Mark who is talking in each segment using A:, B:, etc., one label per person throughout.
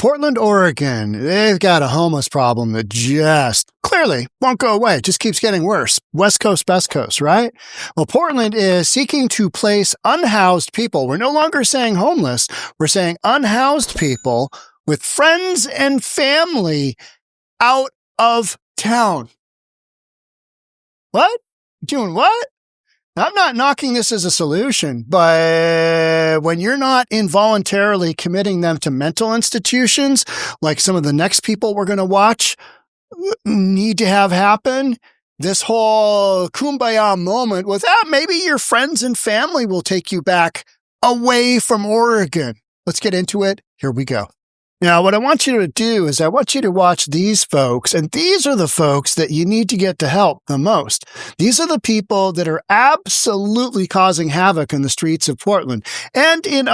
A: Portland, Oregon, they've got a homeless problem that just clearly won't go away. It just keeps getting worse. West Coast, best coast, right? Well, Portland is seeking to place unhoused people. We're no longer saying homeless. We're saying unhoused people with friends and family out of town. What? Doing what? I'm not knocking this as a solution, but when you're not involuntarily committing them to mental institutions, like some of the next people we're going to watch need to have happen, this whole kumbaya moment with, maybe your friends and family will take you back away from Oregon. Let's get into it. Here we go. Now, what I want you to do is I want you to watch these folks, and these are the folks that you need to get to help the most. These are the people that are absolutely causing havoc in the streets of Portland and in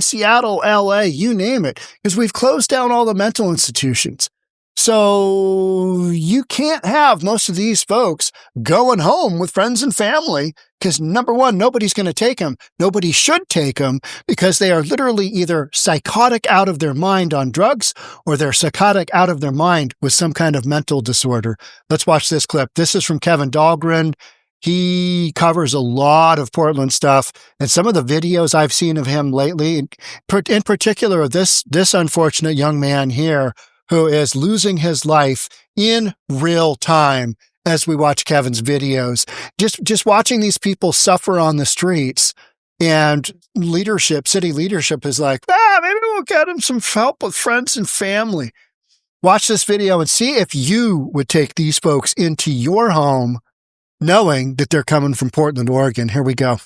A: Seattle, LA, you name it, because we've closed down all the mental institutions. So you can't have most of these folks going home with friends and family because, number one, nobody's going to take them. Nobody should take them because they are literally either psychotic out of their mind on drugs or they're psychotic out of their mind with some kind of mental disorder. Let's watch this clip. This is from Kevin Dahlgren. He covers a lot of Portland stuff, and some of the videos I've seen of him lately, in particular of this unfortunate young man here, who is losing his life in real time as we watch Kevin's videos. Just watching these people suffer on the streets, and city leadership is like, maybe we'll get him some help with friends and family. Watch this video and see if you would take these folks into your home knowing that they're coming from Portland, Oregon. Here we go.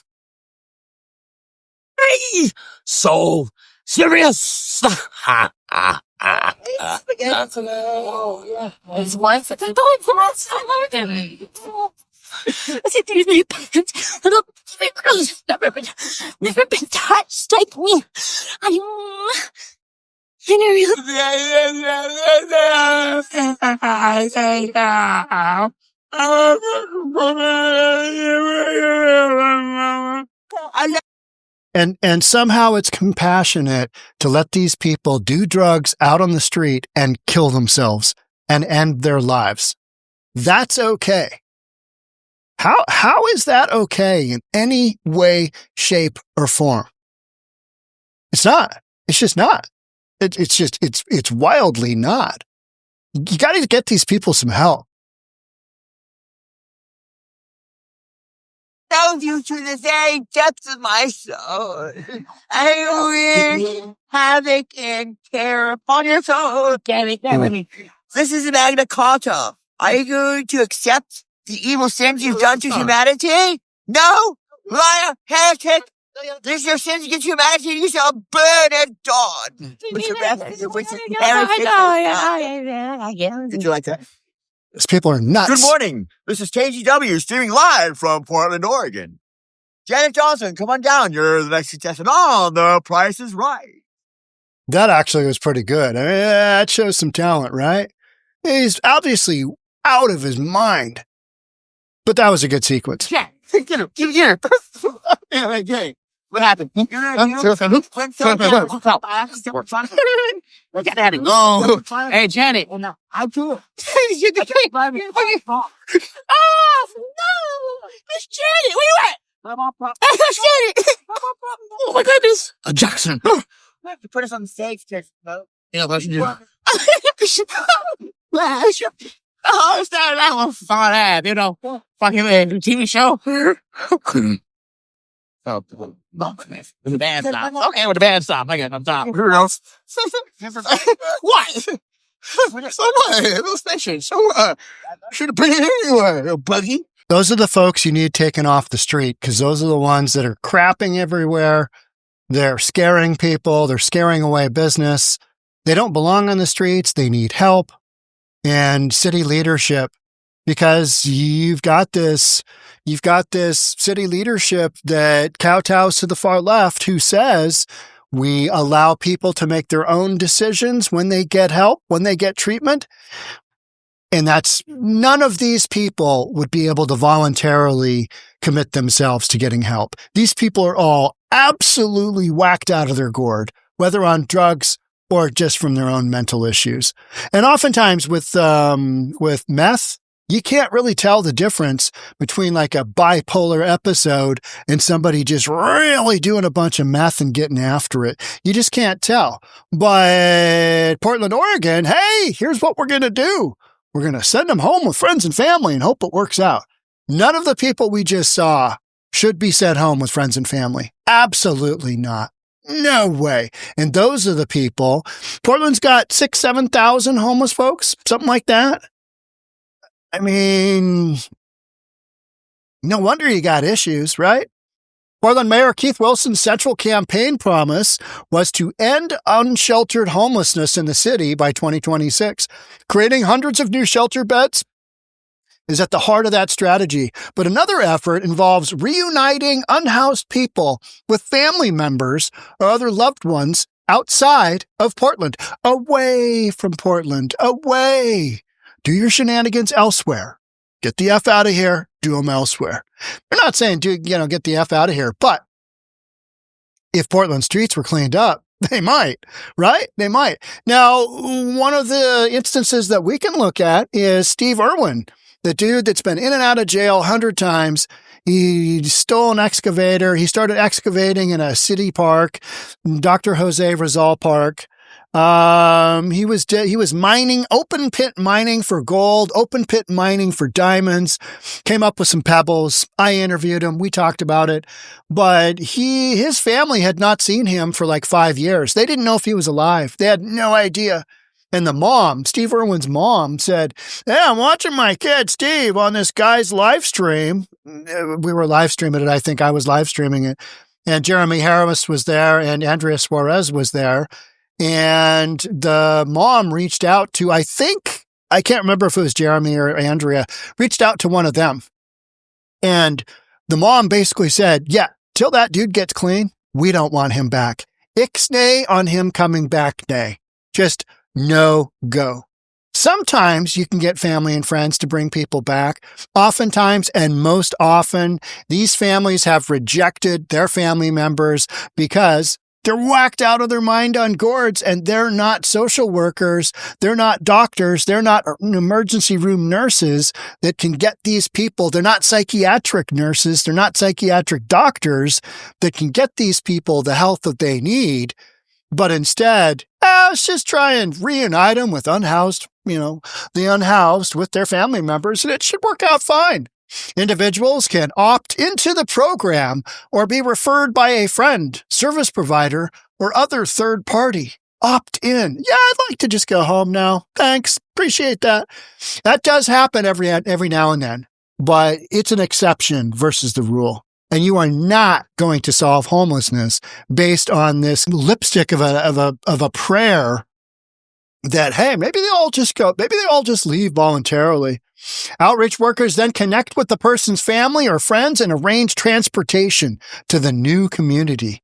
B: Hey, so serious. It's one for the dog for us. Never been touched like me.
A: And somehow it's compassionate to let these people do drugs out on the street and kill themselves and end their lives. That's okay. How is that okay in any way, shape, or form? It's not. It's just not. It's wildly not. You got to get these people some help.
C: Thank you to the very depths of my soul. I wish havoc and terror upon your soul. This is 𝗥𝗘𝗠𝗜𝗨𝗠. Are you going to accept the evil sins you've done to humanity? No? Liar, heretic. These are your sins against humanity. You shall burn at dawn. With the rest of the witches and heretics. Did you like that?
A: These people are nuts.
D: Good morning. This is KGW streaming live from Portland, Oregon. Janet Johnson, come on down. You're the next contestant on The Price is Right.
A: That actually was pretty good. I mean, that shows some talent, right? He's obviously out of his mind. But that was a good sequence.
C: Yeah, get him. What happened?
B: Oh, hey, Janet.
C: I do it.
B: You the cake. Oh, no. It's Janet. Where you at? It's Janet. Oh, my goodness. Jackson.
C: You put us on the stage, bro.
B: Yeah, what you do? Oh, it's that one fun ass, fucking TV show. Oh, when the band stops. Okay, when the band stops, I got on top.
D: Who else?
B: What? Somebody, those stations. Should have put it anywhere, buggy.
A: Those are the folks you need taken off the street because those are the ones that are crapping everywhere. They're scaring people. They're scaring away business. They don't belong on the streets. They need help. And city leadership, because you've got this city leadership that kowtows to the far left who says we allow people to make their own decisions when they get help, when they get treatment. And that's none of these people would be able to voluntarily commit themselves to getting help. These people are all absolutely whacked out of their gourd, whether on drugs or just from their own mental issues. And oftentimes with meth, you can't really tell the difference between like a bipolar episode and somebody just really doing a bunch of meth and getting after it. You just can't tell. But Portland, Oregon, hey, here's what we're going to do. We're going to send them home with friends and family and hope it works out. None of the people we just saw should be sent home with friends and family. Absolutely not. No way. And those are the people. Portland's got 6,000, 7,000 homeless folks, something like that. I mean, no wonder you got issues, right? Portland Mayor Keith Wilson's central campaign promise was to end unsheltered homelessness in the city by 2026. Creating hundreds of new shelter beds is at the heart of that strategy. But another effort involves reuniting unhoused people with family members or other loved ones outside of Portland, away from Portland, away. Do your shenanigans elsewhere. Get the F out of here. Do them elsewhere. We're not saying, get the F out of here. But if Portland streets were cleaned up, they might, right? They might. Now, one of the instances that we can look at is Steve Irwin, the dude that's been in and out of jail 100 times. He stole an excavator. He started excavating in a city park, Dr. Jose Rizal Park. He was mining, open pit mining for gold, open pit mining for diamonds, came up with some pebbles. I interviewed him. We talked about it, but his family had not seen him for like 5 years. They didn't know if he was alive. They had no idea. And the mom, Steve Irwin's mom, said, "Hey, I'm watching my kid, Steve, on this guy's live stream." We were live streaming it. I think I was live streaming it. And Jeremy Harris was there and Andrea Suarez was there. And the mom reached out to, I can't remember if it was Jeremy or Andrea, reached out to one of them. And the mom basically said, yeah, till that dude gets clean, we don't want him back. Ixnay on him coming back, nay. Just no go. Sometimes you can get family and friends to bring people back. Oftentimes, and most often, these families have rejected their family members because they're whacked out of their mind on gourds, and they're not social workers. They're not doctors. They're not emergency room nurses that can get these people. They're not psychiatric nurses. They're not psychiatric doctors that can get these people the help that they need. But instead, let's just try and reunite them with the unhoused with their family members, and it should work out fine. Individuals can opt into the program or be referred by a friend, service provider, or other third party. Opt in. Yeah, I'd like to just go home now. Thanks. Appreciate that. That does happen every now and then, but it's an exception versus the rule. And you are not going to solve homelessness based on this lipstick of a prayer that, hey, maybe they all just leave voluntarily. Outreach workers then connect with the person's family or friends and arrange transportation to the new community.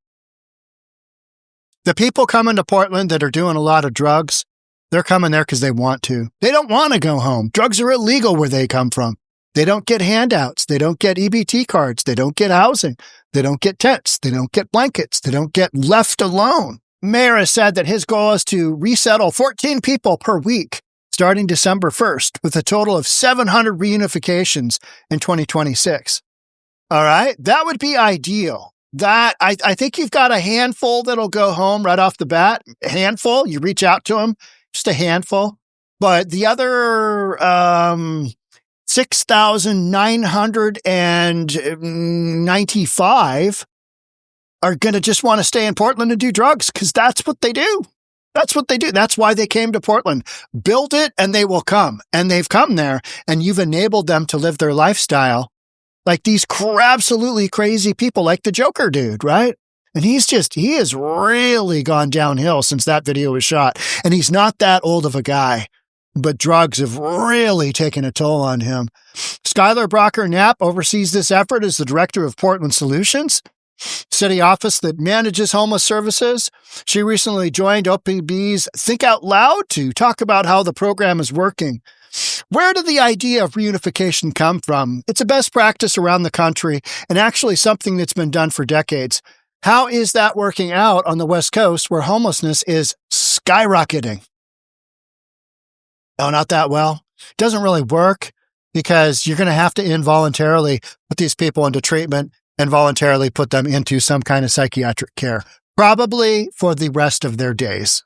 A: The people coming to Portland that are doing a lot of drugs, they're coming there because they want to. They don't want to go home. Drugs are illegal where they come from. They don't get handouts. They don't get EBT cards. They don't get housing. They don't get tents. They don't get blankets. They don't get left alone. Mayor has said that his goal is to resettle 14 people per week starting December 1st, with a total of 700 reunifications in 2026. All right, that would be ideal. That I think you've got a handful that'll go home right off the bat. A handful, you reach out to them, just a handful. But the other 6,995 are going to just want to stay in Portland and do drugs because that's what they do. That's what they do. That's why they came to Portland. Build it and they will come. And they've come there and you've enabled them to live their lifestyle like these absolutely crazy people like the Joker dude, right? And he has really gone downhill since that video was shot. And he's not that old of a guy, but drugs have really taken a toll on him. Skylar Brocker-Knapp oversees this effort as the director of Portland Solutions, city office that manages homeless services. She recently joined OPB's Think Out Loud to talk about how the program is working. Where did the idea of reunification come from? It's a best practice around the country and actually something that's been done for decades. How is that working out on the West Coast where homelessness is skyrocketing. No, not that well. It doesn't really work because you're going to have to involuntarily put these people into treatment and voluntarily put them into some kind of psychiatric care, probably for the rest of their days.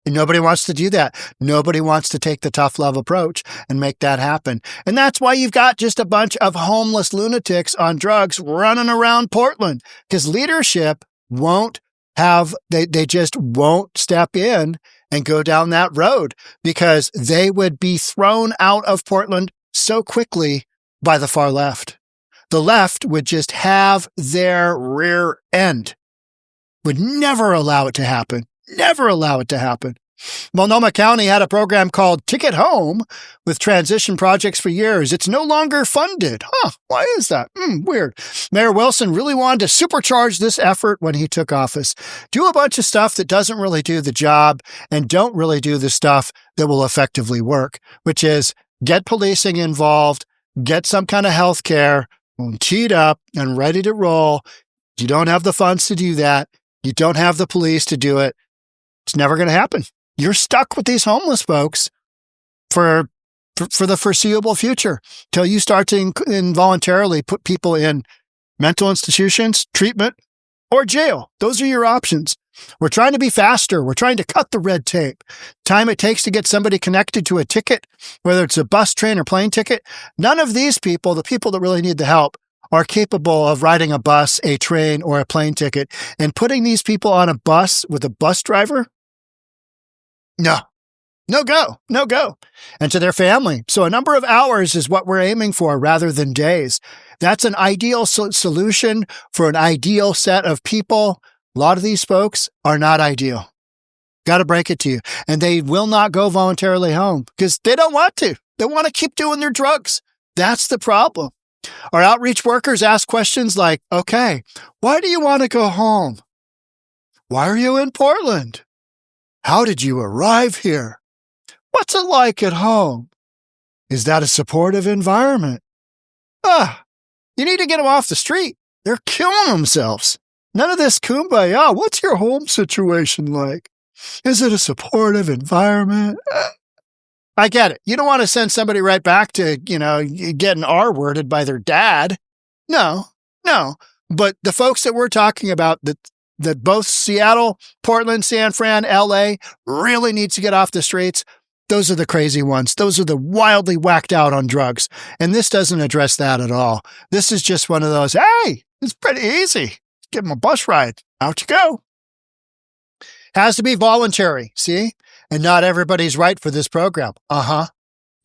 A: And nobody wants to do that. Nobody wants to take the tough love approach and make that happen. And that's why you've got just a bunch of homeless lunatics on drugs running around Portland, because leadership won't have, they just won't step in and go down that road, because they would be thrown out of Portland so quickly by the far left. The left would just have their rear end, would never allow it to happen. Never allow it to happen. Multnomah County had a program called Ticket Home with transition projects for years. It's no longer funded. Why is that? Weird. Mayor Wilson really wanted to supercharge this effort when he took office. Do a bunch of stuff that doesn't really do the job and don't really do the stuff that will effectively work, which is get policing involved, get some kind of health care, teed up and ready to roll. You don't have the funds to do that. You don't have the police to do it. It's never going to happen. You're stuck with these homeless folks for the foreseeable future till you start to involuntarily put people in mental institutions, treatment, or jail. Those are your options. We're trying to be faster. We're trying to cut the red tape. Time it takes to get somebody connected to a ticket, whether it's a bus, train, or plane ticket. None of these people, the people that really need the help, are capable of riding a bus, a train, or a plane ticket. And putting these people on a bus with a bus driver? No go. And to their family. So a number of hours is what we're aiming for rather than days. That's an ideal solution for an ideal set of people. A lot of these folks are not ideal. Got to break it to you. And they will not go voluntarily home because they don't want to. They want to keep doing their drugs. That's the problem. Our outreach workers ask questions like, okay, why do you want to go home? Why are you in Portland? How did you arrive here? What's it like at home? Is that a supportive environment? You need to get them off the street. They're killing themselves. None of this kumbaya. What's your home situation like? Is it a supportive environment? I get it. You don't want to send somebody right back to, getting R-worded by their dad. No. But the folks that we're talking about, that both Seattle, Portland, San Fran, LA really needs to get off the streets, those are the crazy ones. Those are the wildly whacked out on drugs. And this doesn't address that at all. This is just one of those, hey, it's pretty easy. Give them a bus ride. Out you go. Has to be voluntary, see? And not everybody's right for this program.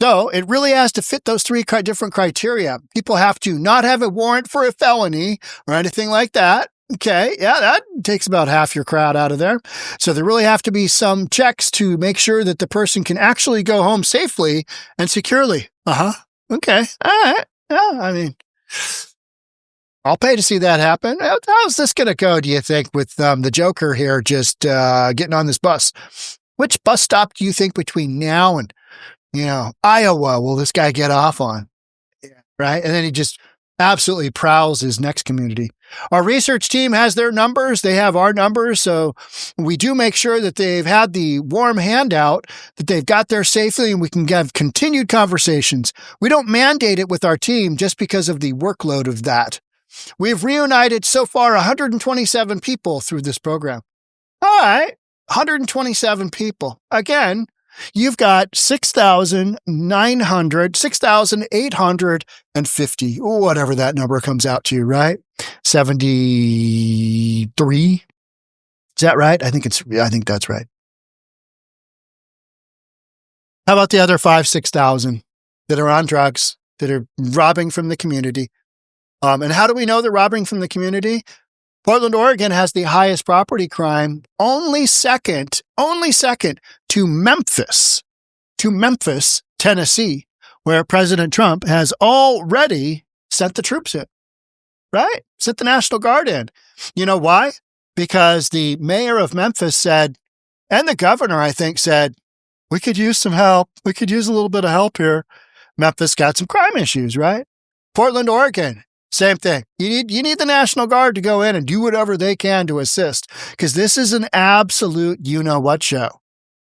A: So it really has to fit those three different criteria. People have to not have a warrant for a felony or anything like that. Okay, yeah, that takes about half your crowd out of there. So there really have to be some checks to make sure that the person can actually go home safely and securely. Okay, all right. Yeah, I'll pay to see that happen. How's this going to go, do you think, with the Joker here just getting on this bus? Which bus stop do you think between now and, Iowa will this guy get off on? Yeah. Right? And then he just absolutely prowls his next community. Our research team has their numbers. They have our numbers. So we do make sure that they've had the warm handout, that they've got there safely, and we can have continued conversations. We don't mandate it with our team just because of the workload of that. We've reunited so far 127 people through this program. All right, 127 people. Again, you've got 6,850, whatever that number comes out to, right? 73. Is that right? I think that's right. How about the other 6,000 that are on drugs, that are robbing from the community? And how do we know they're robbing from the community? Portland, Oregon has the highest property crime, only second to Memphis, Tennessee, where President Trump has already sent the troops in, right? Sent the National Guard in. You know why? Because the mayor of Memphis said, and the governor, I think, said, we could use some help. We could use a little bit of help here. Memphis got some crime issues, right? Portland, Oregon, Same thing. You need the National Guard to go in and do whatever they can to assist, because this is an absolute you-know-what show.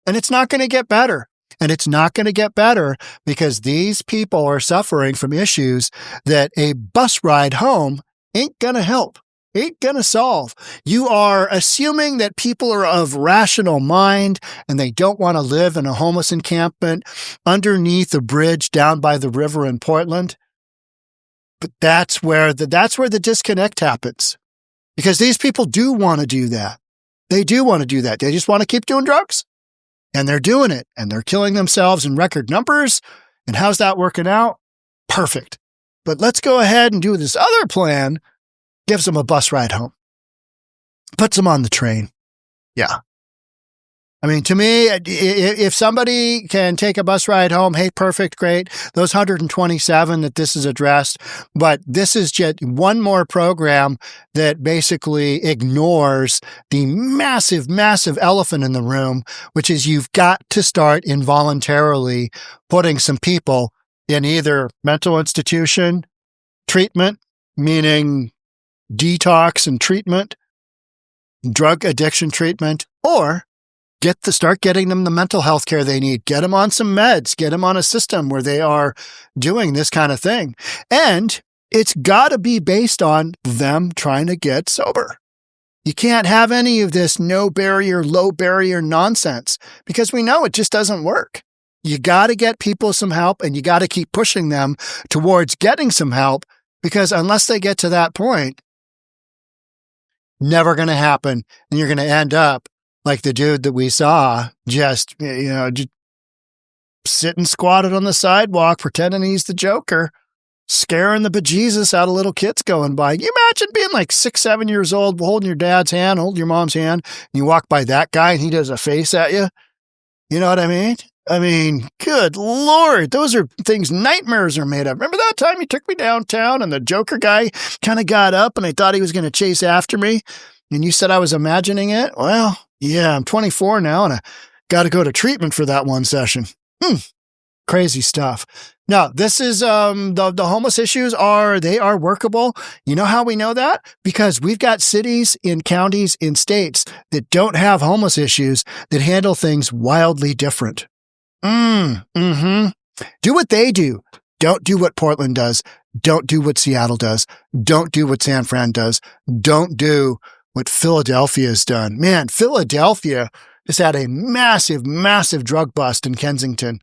A: And it's not going to get better. And it's not going to get better because these people are suffering from issues that a bus ride home ain't going to help, ain't going to solve. You are assuming that people are of rational mind and they don't want to live in a homeless encampment underneath a bridge down by the river in Portland. But that's where the disconnect happens, because these people do want to do that. They do want to do that. They just want to keep doing drugs, and they're doing it, and they're killing themselves in record numbers. And how's that working out? Perfect. But let's go ahead and do this other plan. Gives them a bus ride home. Puts them on the train. Yeah. I mean, to me, if somebody can take a bus ride home, hey, perfect, great. Those 127 that this is addressed, but this is just one more program that basically ignores the massive, massive elephant in the room, which is you've got to start involuntarily putting some people in either mental institution treatment, meaning detox and treatment, drug addiction treatment, or start getting them the mental health care they need. Get them on some meds. Get them on a system where they are doing this kind of thing. And it's got to be based on them trying to get sober. You can't have any of this no barrier, low barrier nonsense, because we know it just doesn't work. You got to get people some help, and you got to keep pushing them towards getting some help, because unless they get to that point, never going to happen. And you're going to end up like the dude that we saw, just sitting squatted on the sidewalk, pretending he's the Joker, scaring the bejesus out of little kids going by. Can you imagine being like 6, 7 years old, holding your dad's hand, holding your mom's hand, and you walk by that guy and he does a face at you? You know what I mean? I mean, good Lord, those are things nightmares are made of. Remember that time you took me downtown and the Joker guy kind of got up and I thought he was going to chase after me? And you said I was imagining it? Well, yeah, I'm 24 now and I got to go to treatment for that one session. Crazy stuff. Now, this is, the homeless issues are workable. You know how we know that? Because we've got cities in counties in states that don't have homeless issues that handle things wildly different. Do what they do. Don't do what Portland does. Don't do what Seattle does. Don't do what San Fran does. Don't do what Philadelphia has done. Man, Philadelphia just had a massive, massive drug bust in Kensington.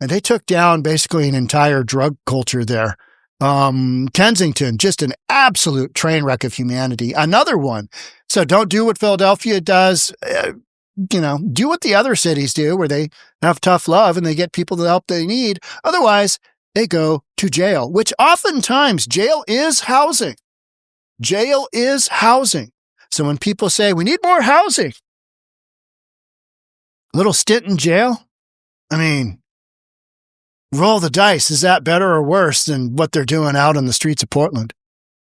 A: And they took down basically an entire drug culture there. Kensington, just an absolute train wreck of humanity. Another one. So don't do what Philadelphia does. Do what the other cities do, where they have tough love and they get people the help they need. Otherwise, they go to jail, which oftentimes jail is housing. Jail is housing. So when people say, we need more housing, a little stint in jail, I mean, roll the dice. Is that better or worse than what they're doing out on the streets of Portland?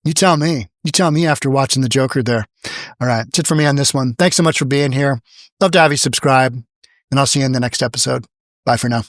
A: You tell me. You tell me after watching the Joker there. All right. That's it for me on this one. Thanks so much for being here. Love to have you subscribe, and I'll see you in the next episode. Bye for now.